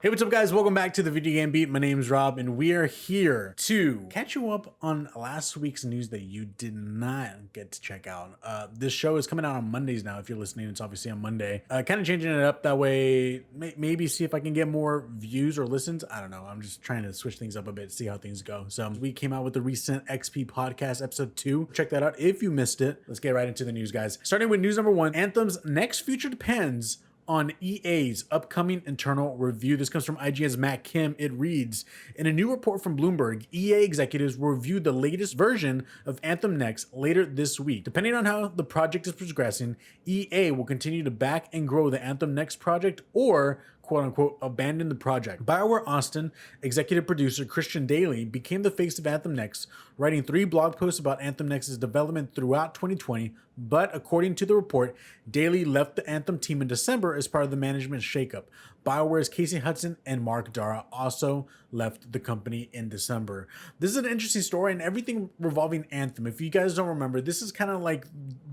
Hey, what's up guys? Welcome back to the Video Game Beat. My name's Rob and we are here to catch you up on last week's news that you did not get to check out. This show is coming out on Mondays now. If you're listening, it's obviously on Monday. Kind of changing it up that way. Maybe see if I can get more views or listens. I don't know. I'm just trying to switch things up a bit, see how things go. So we came out with the recent XP podcast episode 2. Check that out if you missed it. Let's get right into the news, guys. Starting with news number 1, Anthem's next future depends on EA's upcoming internal review. This comes from IGN's Matt Kim. It reads, in a new report from Bloomberg, EA executives will review the latest version of Anthem Next later this week. Depending on how the project is progressing, EA will continue to back and grow the Anthem Next project or quote unquote abandon the project. BioWare Austin executive producer Christian Daly became the face of Anthem Next, writing 3 blog posts about Anthem Next's development throughout 2020. But according to the report, Daly left the Anthem team in December as part of the management shakeup. BioWare's Casey Hudson and Mark Dara also left the company in December. This is an interesting story and everything revolving Anthem. If you guys don't remember, this is kind of like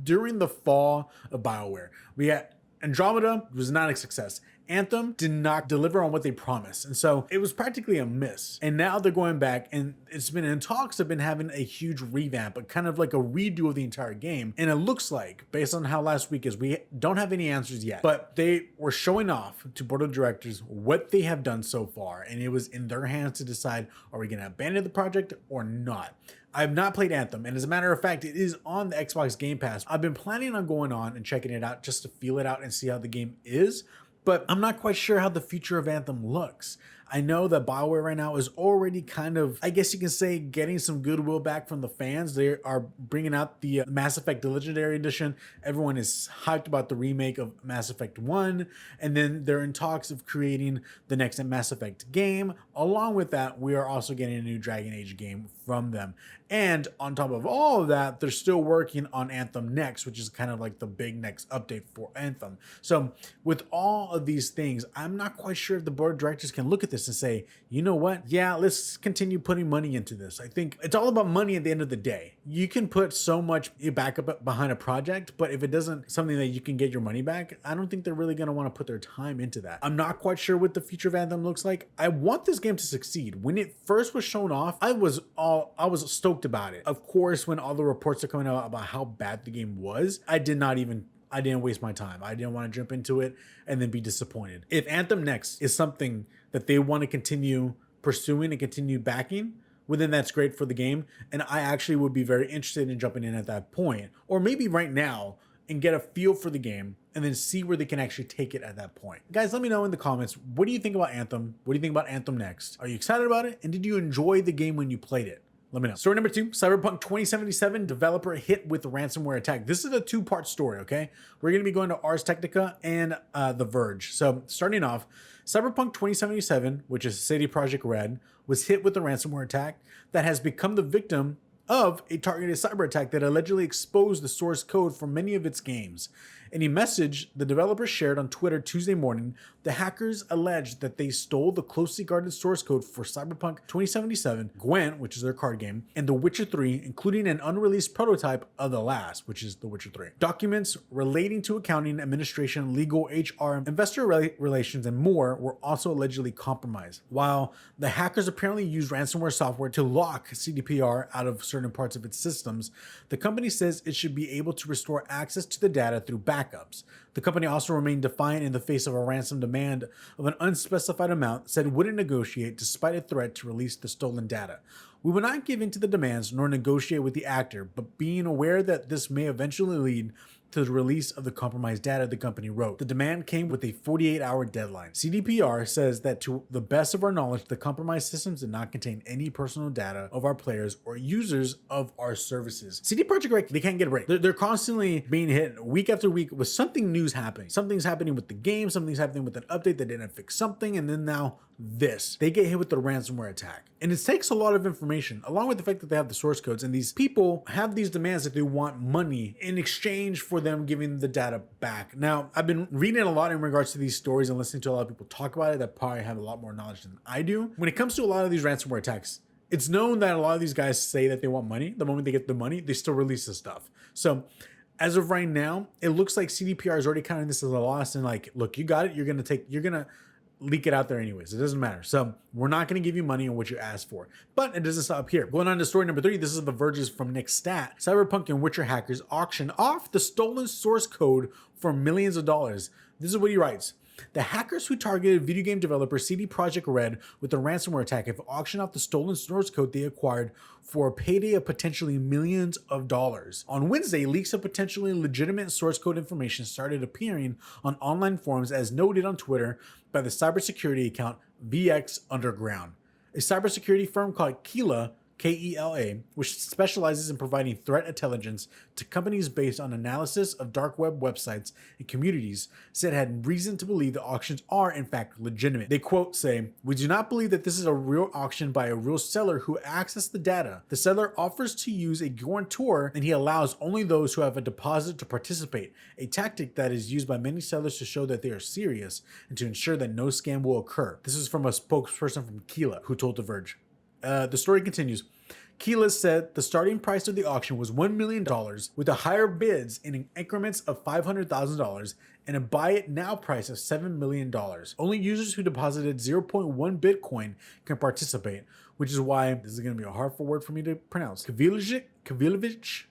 during the fall of BioWare. We had Andromeda was not a success. Anthem did not deliver on what they promised. And so it was practically a miss. And now they're going back and it's been in talks of been having a huge revamp, but kind of like a redo of the entire game. And it looks like, based on how last week is, we don't have any answers yet, but they were showing off to board of directors what they have done so far. And it was in their hands to decide, are we going to abandon the project or not? I have not played Anthem, and as a matter of fact, it is on the Xbox Game Pass. I've been planning on going on and checking it out just to feel it out and see how the game is, but I'm not quite sure how the future of Anthem looks. I know that BioWare right now is already kind of, I guess you can say, getting some goodwill back from the fans. They are bringing out the Mass Effect the Legendary Edition. Everyone is hyped about the remake of Mass Effect 1. And then they're in talks of creating the next Mass Effect game. Along with that, we are also getting a new Dragon Age game from them. And on top of all of that, they're still working on Anthem Next, which is kind of like the big next update for Anthem. So with all of these things, I'm not quite sure if the board of directors can look at this and say, you know what? Yeah, let's continue putting money into this. I think it's all about money at the end of the day. You can put so much backup behind a project, but if it doesn't something that you can get your money back, I don't think they're really going to want to put their time into that. I'm not quite sure what the future of Anthem looks like. I want this game to succeed. When it first was shown off, I was stoked about it. Of course, when all the reports are coming out about how bad the game was, I didn't waste my time. I didn't want to jump into it and then be disappointed. If Anthem Next is something that they want to continue pursuing and continue backing, well, then that's great for the game. And I actually would be very interested in jumping in at that point, or maybe right now, and get a feel for the game and then see where they can actually take it at that point. Guys, let me know in the comments, what do you think about Anthem? What do you think about Anthem Next? Are you excited about it? And did you enjoy the game when you played it? Let me know. Story number 2, Cyberpunk 2077 developer hit with ransomware attack. This is a 2-part story, okay? We're going to be going to Ars Technica and The Verge. So starting off, Cyberpunk 2077, which is CD Projekt Red, was hit with a ransomware attack that has become the victim of a targeted cyber attack that allegedly exposed the source code for many of its games. In a message the developer shared on Twitter Tuesday morning, the hackers alleged that they stole the closely guarded source code for Cyberpunk 2077, Gwent, which is their card game, and The Witcher 3, including an unreleased prototype of The Last, which is The Witcher 3. Documents relating to accounting, administration, legal, HR, investor relations, and more were also allegedly compromised. While the hackers apparently used ransomware software to lock CDPR out of certain parts of its systems, the company says it should be able to restore access to the data through backups. The company also remained defiant in the face of a ransom demand of an unspecified amount, said it wouldn't negotiate despite a threat to release the stolen data. We will not give in to the demands nor negotiate with the actor, but being aware that this may eventually lead to the release of the compromised data, the company wrote. The demand came with a 48-hour deadline. CDPR says that to the best of our knowledge, the compromised systems did not contain any personal data of our players or users of our services. CD Projekt Red, they can't get a break. They're constantly being hit week after week with something news happening. Something's happening with the game, something's happening with an update that didn't fix something, and then now this. They get hit with the ransomware attack. And it takes a lot of information, along with the fact that they have the source codes, and these people have these demands that they want money in exchange for them giving the data back. Now, I've been reading a lot in regards to these stories and listening to a lot of people talk about it that probably have a lot more knowledge than I do. When it comes to a lot of these ransomware attacks, it's known that a lot of these guys say that they want money. The moment they get the money, they still release the stuff. So as of right now, it looks like CDPR is already counting this as a loss and like, look, you got it. You're going to leak it out there anyways. It doesn't matter. So we're not going to give you money on what you asked for. But it doesn't stop here. Going on to story number 3, this is The Verge's from Nick Stat. Cyberpunk and Witcher hackers auction off the stolen source code for millions of dollars. This is what he writes. The hackers who targeted video game developer CD Projekt Red with the ransomware attack have auctioned off the stolen source code they acquired for a payday of potentially millions of dollars. On Wednesday, leaks of potentially legitimate source code information started appearing on online forums as noted on Twitter by the cybersecurity account VX Underground, a cybersecurity firm called Kela, Kela, which specializes in providing threat intelligence to companies based on analysis of dark web websites and communities, said had reason to believe the auctions are in fact legitimate. They quote say, "We do not believe that this is a real auction by a real seller who accessed the data. The seller offers to use a guarantor and he allows only those who have a deposit to participate, a tactic that is used by many sellers to show that they are serious and to ensure that no scam will occur." This is from a spokesperson from Kela who told The Verge. The story continues. Kela said the starting price of the auction was $1 million, with the higher bids in increments of $500,000 and a buy it now price of $7 million. Only users who deposited 0.1 Bitcoin can participate, which is why this is going to be a hard word for me to pronounce. Kavilevich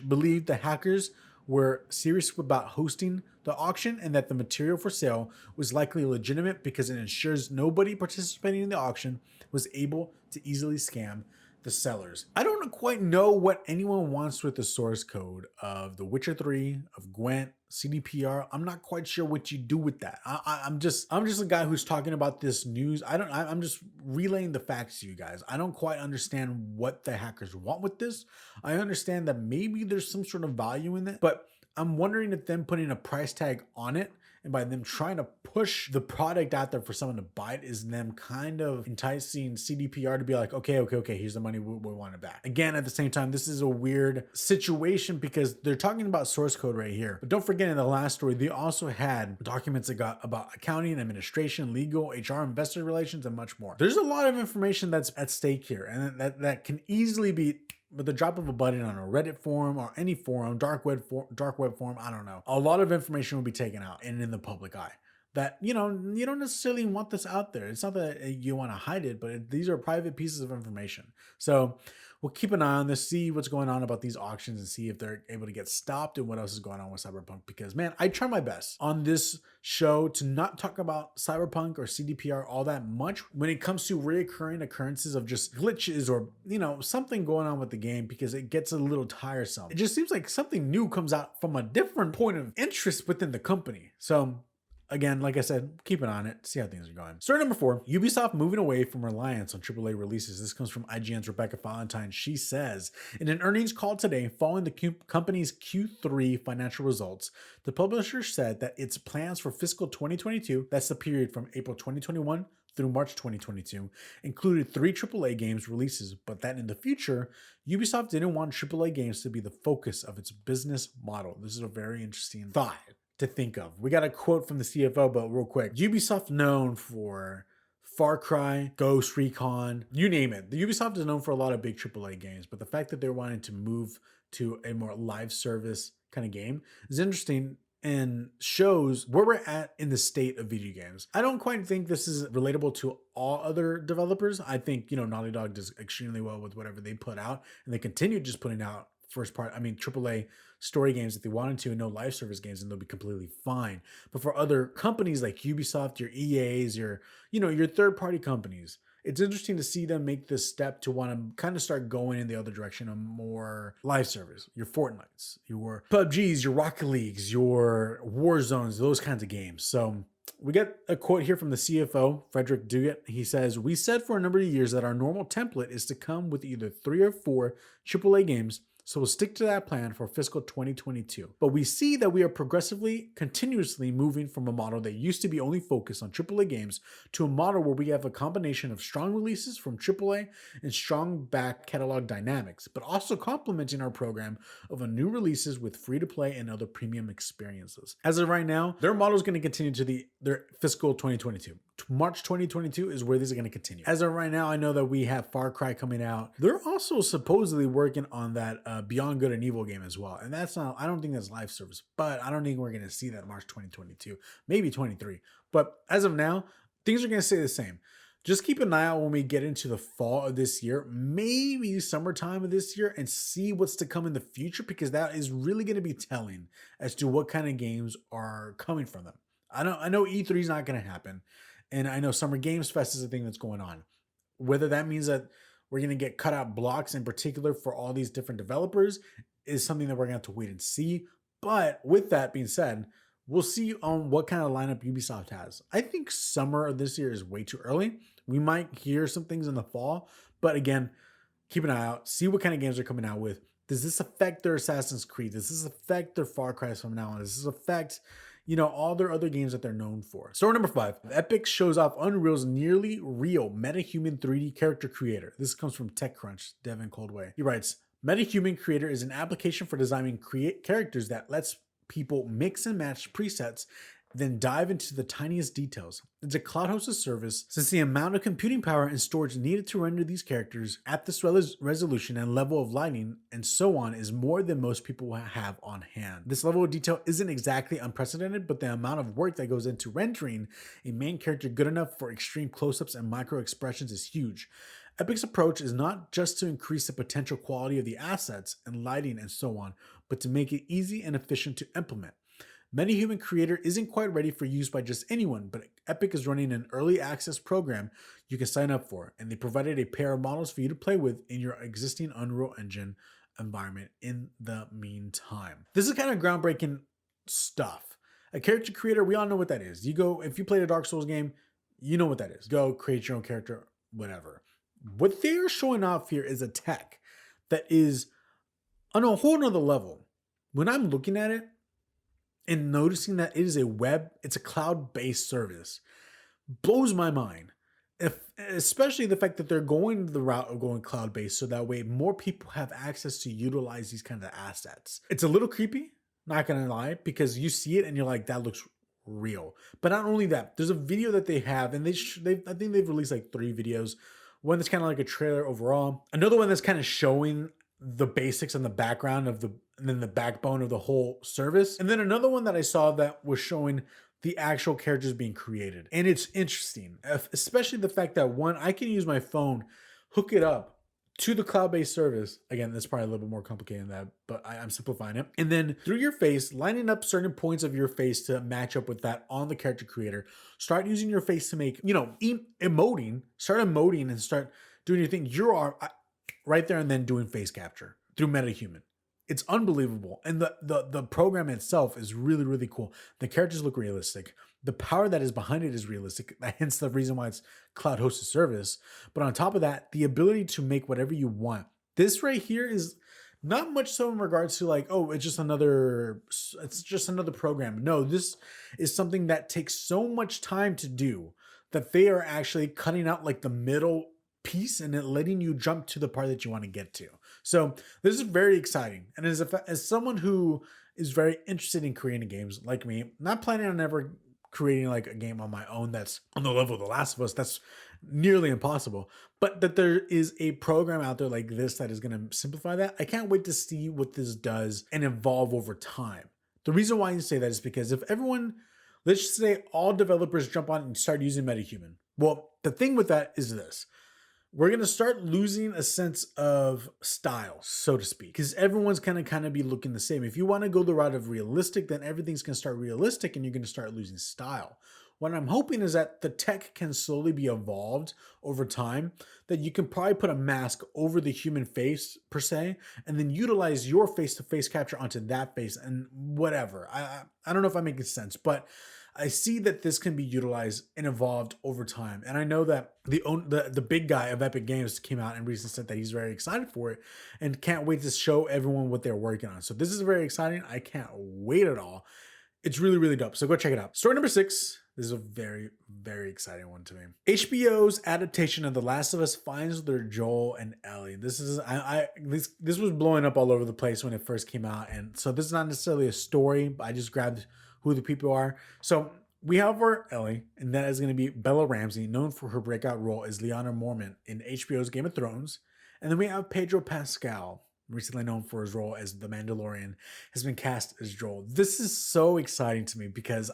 believed the hackers were serious about hosting the auction and that the material for sale was likely legitimate because it ensures nobody participating in the auction was able to easily scam the sellers. I don't quite know what anyone wants with the source code of The Witcher 3, of Gwent, CDPR. I'm not quite sure what you do with that. I'm just a guy who's talking about this news. I'm just relaying the facts to you guys. I don't quite understand what the hackers want with this. I understand that maybe there's some sort of value in it, but I'm wondering if them putting a price tag on it and by them trying to push the product out there for someone to buy it is them kind of enticing CDPR to be like, okay, here's the money, we want it back. Again, at the same time, this is a weird situation because they're talking about source code right here. But don't forget in the last story, they also had documents that got about accounting, administration, legal, HR, investor relations, and much more. There's a lot of information that's at stake here and that can easily be with the drop of a button on a Reddit forum or any forum, dark web forum, I don't know. A lot of information will be taken out and in the public eye. That, you don't necessarily want this out there. It's not that you want to hide it, but these are private pieces of information. So we'll keep an eye on this, see what's going on about these auctions and see if they're able to get stopped and what else is going on with Cyberpunk. Because, man, I try my best on this show to not talk about Cyberpunk or CDPR all that much when it comes to reoccurring occurrences of just glitches or, something going on with the game because it gets a little tiresome. It just seems like something new comes out from a different point of interest within the company. So again, like I said, keep an eye on it, see how things are going. Story number 4, Ubisoft moving away from reliance on AAA releases. This comes from IGN's Rebecca Valentine. She says, in an earnings call today, following the company's Q3 financial results, the publisher said that its plans for fiscal 2022, that's the period from April 2021 through March 2022, included 3 AAA games releases, but that in the future, Ubisoft didn't want AAA games to be the focus of its business model. This is a very interesting thought to think of. We got a quote from the CFO, but real quick. Ubisoft known for Far Cry, Ghost Recon, you name it. The Ubisoft is known for a lot of big AAA games, but the fact that they're wanting to move to a more live service kind of game is interesting and shows where we're at in the state of video games. I don't quite think this is relatable to all other developers. I think, Naughty Dog does extremely well with whatever they put out, and they continue just putting out AAA story games if they wanted to, and no live service games, and they'll be completely fine. But for other companies like Ubisoft, your EAs, your third-party companies, it's interesting to see them make this step to want to kind of start going in the other direction of more live service. Your Fortnites, your PUBGs, your Rocket Leagues, your Warzones, those kinds of games. So we get a quote here from the CFO, Frederick Duguet. He says, "We said for a number of years that our normal template is to come with either 3 or 4 AAA games, so we'll stick to that plan for fiscal 2022. But we see that we are continuously moving from a model that used to be only focused on AAA games to a model where we have a combination of strong releases from AAA and strong back catalog dynamics, but also complementing our program of new releases with free-to-play and other premium experiences." As of right now, their model is going to continue to their fiscal 2022. March 2022 is where these are going to continue. As of right now, I know that we have Far Cry coming out. They're also supposedly working on that Beyond Good and Evil game as well. And I don't think that's live service, but I don't think we're going to see that March 2022, maybe 23. But as of now, things are going to stay the same. Just keep an eye out when we get into the fall of this year, maybe summertime of this year, and see what's to come in the future, because that is really going to be telling as to what kind of games are coming from them. I know E3 is not going to happen, and I know Summer Games Fest is a thing that's going on. Whether that means that we're going to get cut out blocks in particular for all these different developers is something that we're going to have to wait and see. But with that being said, we'll see on what kind of lineup Ubisoft has. I think summer of this year is way too early. We might hear some things in the fall, but again, keep an eye out, see what kind of games they're coming out with. Does this affect their Assassin's Creed? Does this affect their Far Cry from now on? Does this affect, all their other games that they're known for? Story number 5. Epic shows off Unreal's nearly real MetaHuman 3D character creator. This comes from TechCrunch, Devin Coldway. He writes, MetaHuman Creator is an application for designing characters that lets people mix and match presets, then dive into the tiniest details. It's a cloud-hosted service, since the amount of computing power and storage needed to render these characters at this resolution and level of lighting and so on is more than most people have on hand. This level of detail isn't exactly unprecedented, but the amount of work that goes into rendering a main character good enough for extreme close-ups and micro expressions is huge. Epic's approach is not just to increase the potential quality of the assets and lighting and so on, but to make it easy and efficient to implement. MetaHuman Creator isn't quite ready for use by just anyone, but Epic is running an early access program you can sign up for, and they provided a pair of models for you to play with in your existing Unreal Engine environment in the meantime. This is kind of groundbreaking stuff. A character creator, we all know what that is. If you played a Dark Souls game, you know what that is. Go create your own character, whatever. What they're showing off here is a tech that is on a whole nother level. When I'm looking at it and noticing that it's a cloud-based service, blows my mind. Especially the fact that they're going the route of going cloud-based, so that way more people have access to utilize these kind of assets. It's a little creepy, not gonna lie, because you see it and you're like, that looks real. But not only that, there's a video that they have, and I think they've released like 3 videos. One that's kind of like a trailer overall. Another one that's kind of showing the basics and the background and then the backbone of the whole service. And then another one that I saw that was showing the actual characters being created. And it's interesting, especially the fact that one, I can use my phone, hook it up to the cloud-based service. Again, that's probably a little bit more complicated than that, but I'm simplifying it. And then through your face, lining up certain points of your face to match up with that on the character creator. Start using your face to make, emoting, start emoting and start doing your thing. You're right there and then doing face capture through MetaHuman. It's unbelievable. And the program itself is really, really cool. The characters look realistic. The power that is behind it is realistic, hence the reason why it's cloud hosted service. But on top of that, the ability to make whatever you want. This right here is not much so in regards to like, oh, it's just another program. No, this is something that takes so much time to do that they are actually cutting out like the middle piece and then letting you jump to the part that you want to get to. So this is very exciting. And as someone who is very interested in creating games like me, not planning on ever creating like a game on my own that's on the level of The Last of Us, that's nearly impossible, but that there is a program out there like this that is going to simplify that. I can't wait to see what this does and evolve over time. The reason why I say that is because if everyone, let's just say all developers jump on and start using MetaHuman, well, the thing with that is this: we're going to start losing a sense of style, so to speak, because everyone's going to kind of be looking the same. If you want to go the route of realistic, then everything's going to start realistic and you're going to start losing style. What I'm hoping is that the tech can slowly be evolved over time, that you can probably put a mask over the human face per se, and then utilize your face-to-face capture onto that face and whatever. I don't know if I'm making sense, but I see that this can be utilized and evolved over time. And I know that the big guy of Epic Games came out and recently said that he's very excited for it and can't wait to show everyone what they're working on. So this is very exciting. I can't wait at all. It's really, really dope. So go check it out. Story number 6. This is a very, very exciting one to me. HBO's adaptation of The Last of Us finds their Joel and Ellie. This was blowing up all over the place when it first came out. And so this is not necessarily a story, but I just grabbed who the people are. So we have our Ellie, and that is going to be Bella Ramsey, known for her breakout role as Lyanna Mormont in HBO's Game of Thrones. And then we have Pedro Pascal, recently known for his role as the Mandalorian, has been cast as Joel. This is so exciting to me because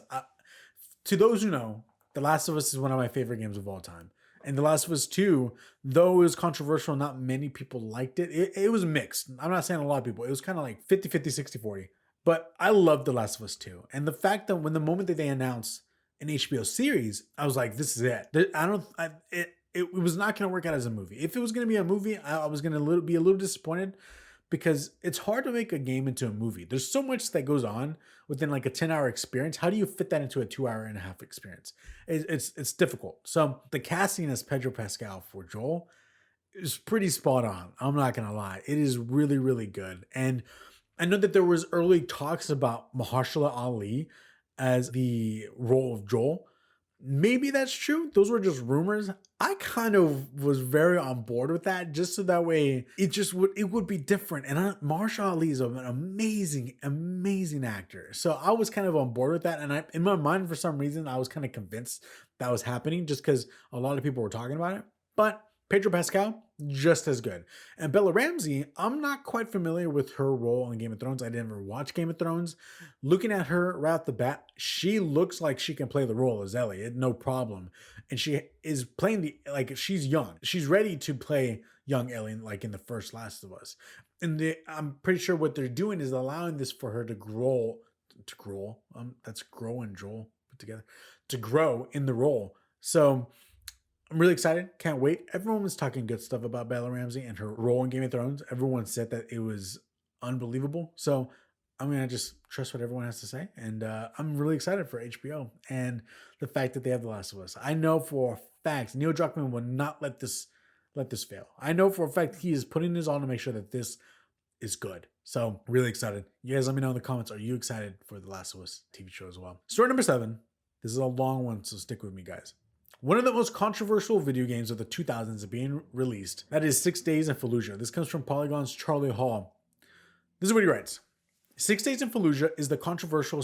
To those who know, The Last of Us is one of my favorite games of all time. And The Last of Us 2, though it was controversial, not many people liked it. It was mixed. I'm not saying a lot of people. It was kind of like 50-50, 60-40. But I loved The Last of Us 2. And the fact that when the moment that they announced an HBO series, I was like, this is it. It was not going to work out as a movie. If it was going to be a movie, I was going to be a little disappointed, because it's hard to make a game into a movie. There's so much that goes on within like a 10-hour experience. How do you fit that into a 2.5 hour experience? It's difficult. So the casting as Pedro Pascal for Joel is pretty spot on. I'm not going to lie. It is really, really good. And I know that there was early talks about Mahershala Ali as the role of Joel. Maybe that's true. Those were just rumors. I kind of was very on board with that, just so that way it would be different. And Mahershala Ali is an amazing actor. So I was kind of on board with that. And in my mind, for some reason, I was kind of convinced that was happening, just because a lot of people were talking about it. But Pedro Pascal, just as good. And Bella Ramsey, I'm not quite familiar with her role in Game of Thrones. I never watched Game of Thrones. Looking at her right off the bat, she looks like she can play the role as Ellie, no problem. And she is playing she's young. She's ready to play young Ellie, like in the first Last of Us. And I'm pretty sure what they're doing is allowing this for her to grow. That's grow and Joel put together. To grow in the role. So I'm really excited. Can't wait. Everyone was talking good stuff about Bella Ramsey and her role in Game of Thrones. Everyone said that it was unbelievable. So I'm going to just trust what everyone has to say. And I'm really excited for HBO and the fact that they have The Last of Us. I know for a fact Neil Druckmann will not let this fail. I know for a fact he is putting his all to make sure that this is good. So really excited. You guys let me know in the comments. Are you excited for The Last of Us TV show as well? Story number 7. This is a long one, so stick with me, guys. One of the most controversial video games of the 2000s is being released. That is 6 Days in Fallujah. This comes from Polygon's Charlie Hall. This is what he writes. 6 Days in Fallujah is the controversial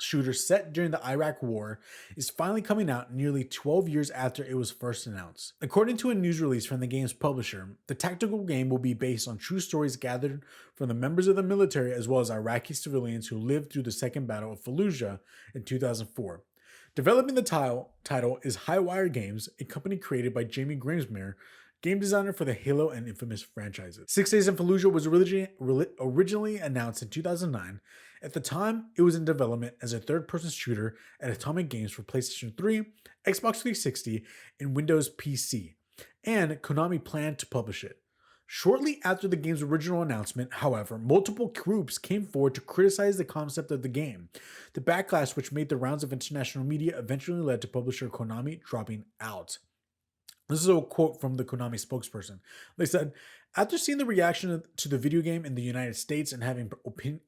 shooter set during the Iraq War, is finally coming out nearly 12 years after it was first announced. According to a news release from the game's publisher, the tactical game will be based on true stories gathered from the members of the military as well as Iraqi civilians who lived through the Second Battle of Fallujah in 2004. Developing the title is Highwire Games, a company created by Jamie Grimsmere, game designer for the Halo and Infamous franchises. 6 Days in Fallujah was originally announced in 2009. At the time, it was in development as a third-person shooter at Atomic Games for PlayStation 3, Xbox 360, and Windows PC, and Konami planned to publish it. Shortly after the game's original announcement, however, multiple groups came forward to criticize the concept of the game. The backlash, which made the rounds of international media, eventually led to publisher Konami dropping out. This is a quote from the Konami spokesperson. They said, after seeing the reaction to the video game in the United States and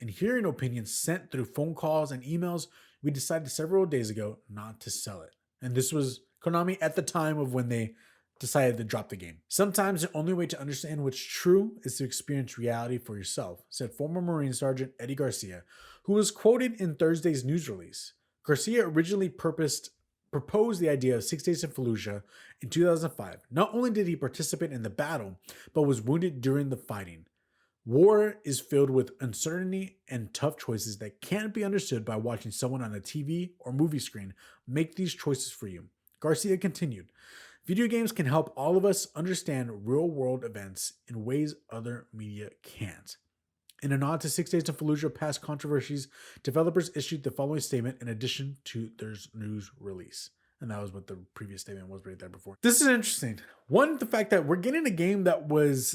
hearing opinions sent through phone calls and emails, we decided several days ago not to sell it. And this was Konami at the time of when they decided to drop the game. Sometimes the only way to understand what's true is to experience reality for yourself, said former Marine Sergeant Eddie Garcia, who was quoted in Thursday's news release. Garcia originally proposed the idea of 6 Days in Fallujah in 2005. Not only did he participate in the battle, but was wounded during the fighting. War is filled with uncertainty and tough choices that can't be understood by watching someone on a TV or movie screen make these choices for you. Garcia continued, video games can help all of us understand real-world events in ways other media can't. In a nod to 6 Days in Fallujah past controversies, developers issued the following statement in addition to their news release. And that was what the previous statement was right there before. This is interesting. One, the fact that we're getting a game that was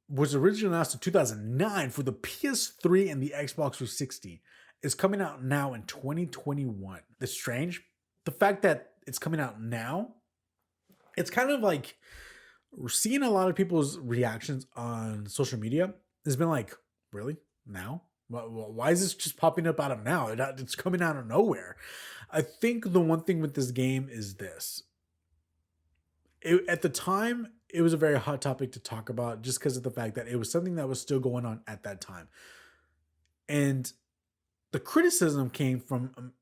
originally announced in 2009 for the PS3 and the Xbox 360 is coming out now in 2021. It's strange. The fact that it's coming out now, it's kind of like we're seeing a lot of people's reactions on social media. It's been like, really? Now? Why is this just popping up out of now? It's coming out of nowhere. I think the one thing with this game is this. At the time, it was a very hot topic to talk about just because of the fact that it was something that was still going on at that time. And the criticism came from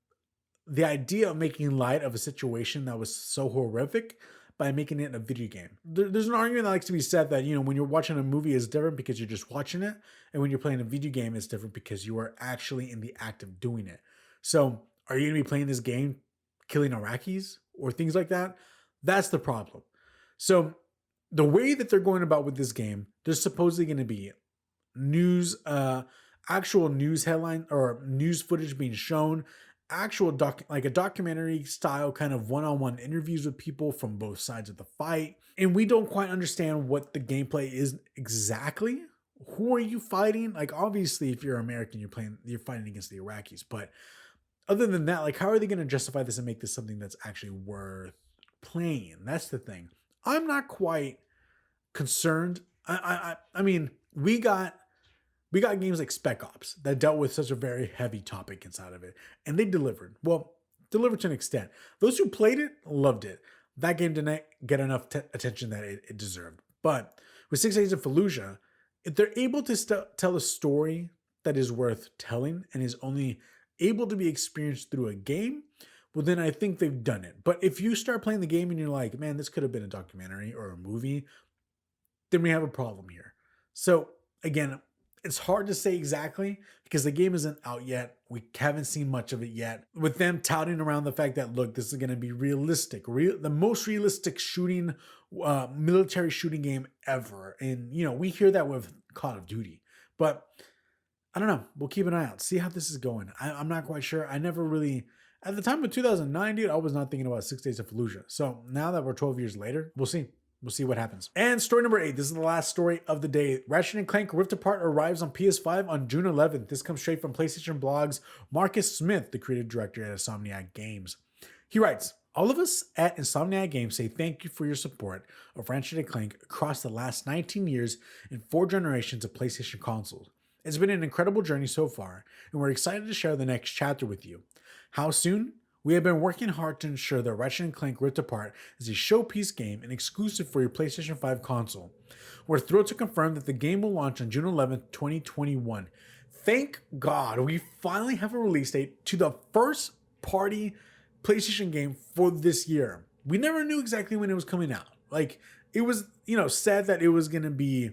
the idea of making light of a situation that was so horrific by making it a video game. There's an argument that likes to be said that, when you're watching a movie is different because you're just watching it. And when you're playing a video game, it's different because you are actually in the act of doing it. So are you going to be playing this game killing Iraqis or things like that. That's the problem. So the way that they're going about with this game, there's supposedly going to be news, actual news headline or news footage being shown, actual like a documentary style kind of one-on-one interviews with people from both sides of the fight. And we don't quite understand what the gameplay is exactly. Who are you fighting? Like, obviously, if you're American, you're fighting against the Iraqis. But other than that, like, how are they going to justify this and make this something that's actually worth playing? That's the thing. I'm not quite concerned. I mean, we got games like Spec Ops that dealt with such a very heavy topic inside of it, and they delivered. Well, delivered to an extent. Those who played it loved it. That game didn't get enough attention that it deserved. But with 6 Days of Fallujah, if they're able to tell a story that is worth telling and is only able to be experienced through a game, well, then I think they've done it. But if you start playing the game and you're like, man, this could have been a documentary or a movie, then we have a problem here. So again, it's hard to say exactly because the game isn't out yet. We haven't seen much of it yet. With them touting around the fact that, look, this is going to be realistic, the most realistic shooting, military shooting game ever. And, we hear that with Call of Duty. But I don't know. We'll keep an eye out. See how this is going. I'm not quite sure. I never really... At the time of 2009, dude, I was not thinking about 6 Days of Fallujah. So now that we're 12 years later, we'll see. We'll see what happens. And story number 8. This is the last story of the day. Ratchet and Clank Rift Apart arrives on PS5 on June 11th. This comes straight from PlayStation Blog's Marcus Smith, the creative director at Insomniac Games. He writes, all of us at Insomniac Games say thank you for your support of Ratchet and Clank across the last 19 years and 4 generations of PlayStation consoles. It's been an incredible journey so far, and we're excited to share the next chapter with you. How soon? We have been working hard to ensure that Ratchet & Clank Rift Apart is a showpiece game and exclusive for your PlayStation 5 console. We're thrilled to confirm that the game will launch on June 11th, 2021. Thank God we finally have a release date to the first party PlayStation game for this year. We never knew exactly when it was coming out. Like, it was, said that it was going to be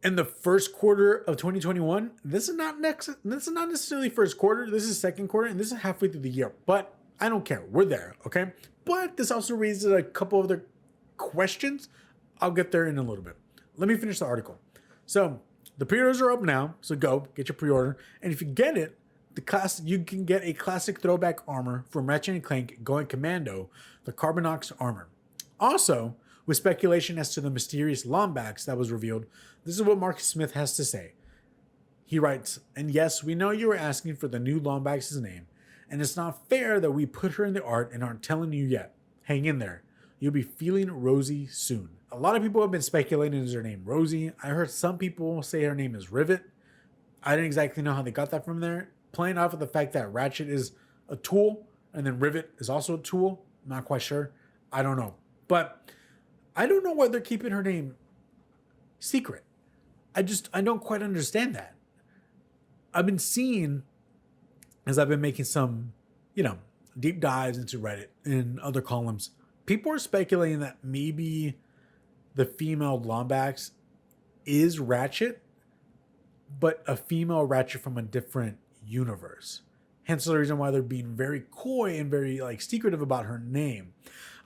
in the first quarter of 2021. This is not necessarily first quarter. This is second quarter, and this is halfway through the year. But I don't care. We're there, okay? But this also raises a couple of other questions. I'll get there in a little bit. Let me finish the article. So the pre-orders are up now. So go get your pre-order. And if you get it, you can get a classic throwback armor from Ratchet and Clank Going Commando, the Carbonox armor. Also, with speculation as to the mysterious Lombax that was revealed, this is what Marcus Smith has to say. He writes, and yes, we know you were asking for the new Lombax's name, and it's not fair that we put her in the art and aren't telling you yet. Hang in there. You'll be feeling Rosie soon. A lot of people have been speculating is her name Rosie. I heard some people say her name is Rivet. I didn't exactly know how they got that from there. Playing off of the fact that Ratchet is a tool, and then Rivet is also a tool. I'm not quite sure. I don't know. But I don't know why they're keeping her name secret. I don't quite understand that. I've been seeing, as I've been making some, deep dives into Reddit and other columns, people are speculating that maybe the female Lombax is Ratchet, but a female Ratchet from a different universe. Hence the reason why they're being very coy and very secretive about her name.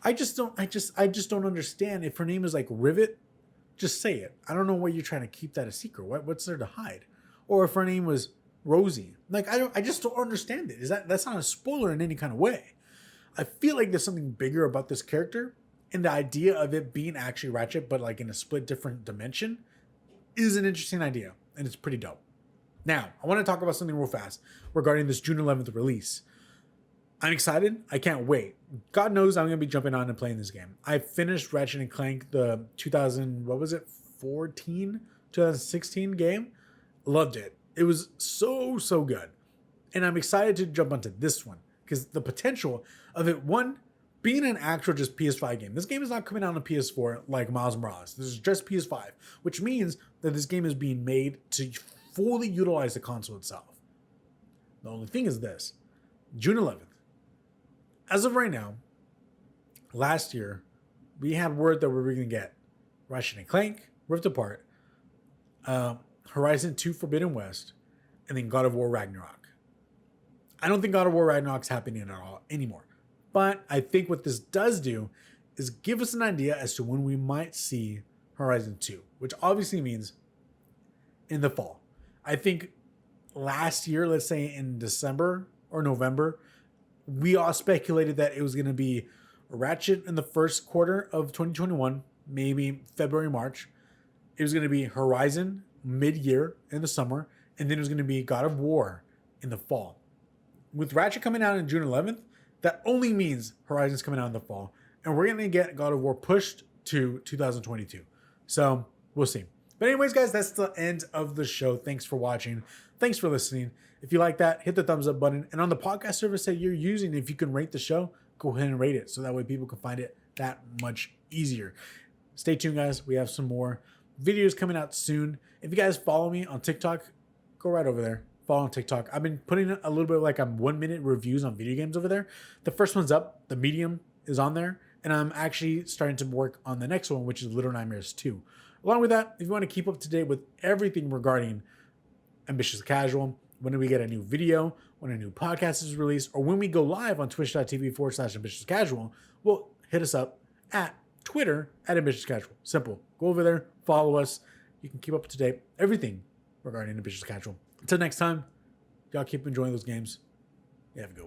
I just don't understand. If her name is like Rivet, just say it. I don't know why you're trying to keep that a secret. What's there to hide? Or if her name was Rosie, I just don't understand it. That's not a spoiler in any kind of way. I feel like there's something bigger about this character, and the idea of it being actually Ratchet, but in a split different dimension, is an interesting idea, and it's pretty dope. Now, I want to talk about something real fast regarding this June 11th release. I'm excited. I can't wait. God knows I'm going to be jumping on and playing this game. I finished Ratchet and Clank, the 2016 game. Loved it. It was so good. And I'm excited to jump onto this one because the potential of it, one, being an actual just PS5 game. This game is not coming out on PS4 like Miles Morales. This is just PS5, which means that this game is being made to fully utilize the console itself. The only thing is this, June 11th. As of right now, last year, we had word that we were going to get Ratchet and Clank, Rift Apart, Horizon 2 Forbidden West, and then God of War Ragnarok. I don't think God of War Ragnarok's happening at all anymore. But I think what this does do is give us an idea as to when we might see Horizon 2, which obviously means in the fall. I think last year, let's say in December or November, we all speculated that it was going to be Ratchet in the first quarter of 2021, maybe February, March. It was going to be Horizon mid-year in the summer, and then it was going to be God of War in the fall. With Ratchet coming out on June 11th, that only means Horizon's coming out in the fall, and we're going to get God of War pushed to 2022. So we'll see. But anyways, guys, that's the end of the show. Thanks for watching. Thanks for listening. If you like that, hit the thumbs up button. And on the podcast service that you're using, if you can rate the show, go ahead and rate it. So that way people can find it that much easier. Stay tuned, guys. We have some more videos coming out soon. If you guys follow me on TikTok, go right over there. Follow on TikTok. I've been putting a little bit of like 1 minute reviews on video games over there. The first one's up. The medium is on there. And I'm actually starting to work on the next one, which is Little Nightmares 2. Along with that, if you want to keep up to date with everything regarding Ambitious Casual, when we get a new video, when a new podcast is released, or when we go live on twitch.tv/Ambitious Casual, well, hit us up at Twitter @Ambitious Casual. Simple. Go over there, follow us. You can keep up to date everything regarding Ambitious Casual. Until next time, y'all keep enjoying those games. You have a good one.